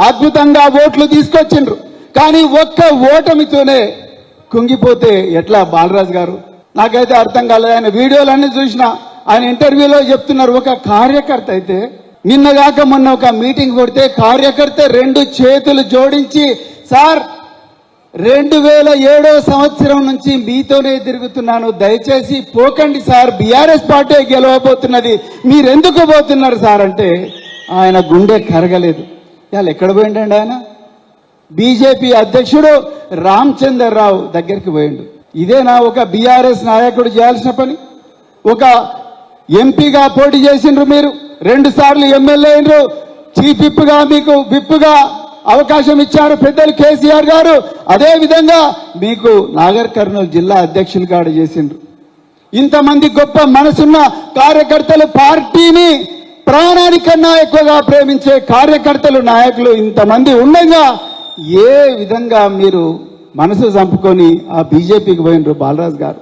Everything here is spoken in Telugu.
అద్భుతంగా ఓట్లు తీసుకొచ్చిండ్రు. కానీ ఒక్క ఓటమితోనే కుంగిపోతే ఎట్లా బాలరాజు గారు? నాకైతే అర్థం కాలేదు. ఆయన వీడియోలన్నీ చూసినా, ఆయన ఇంటర్వ్యూలో చెప్తున్నారు, ఒక కార్యకర్త అయితే నిన్నగాక మొన్న ఒక మీటింగ్ కొడితే కార్యకర్త 2 చేతులు జోడించి, సార్ 2007 సంవత్సరం నుంచి మీతోనే తిరుగుతున్నాను, దయచేసి పోకండి సార్, బీఆర్ఎస్ పార్టీ గెలవబోతున్నది, మీరెందుకు పోతున్నారు సార్ అంటే ఆయన గుండె కరగలేదు. ఇవాళ ఎక్కడ పోయిండండి ఆయన? బీజేపీ అధ్యక్షుడు రామచంద్రరావు దగ్గరికి పోయిండు. ఇదేనా ఒక బీఆర్ఎస్ నాయకుడు చేయాల్సిన పని? ఒక ఎంపీగా పోటీ చేసిండ్రు, మీరు 2 సార్లు ఎమ్మెల్యే అయినరు, చీఫ్ విప్గా మీకు విప్గా అవకాశం ఇచ్చారు పెద్దలు కేసీఆర్ గారు. అదే విధంగా మీకు నాగర్ కర్నూలు జిల్లా అధ్యక్షులు కాడ చేసిండ్రు. ఇంతమంది గొప్ప మనసున్న కార్యకర్తలు, పార్టీని ప్రాణానికన్నా ఎక్కువగా ప్రేమించే కార్యకర్తలు, నాయకులు ఇంతమంది ఉండగా ఏ విధంగా మీరు మనసు చంపుకొని ఆ బీజేపీకి పోయినరు బాలరాజు గారు?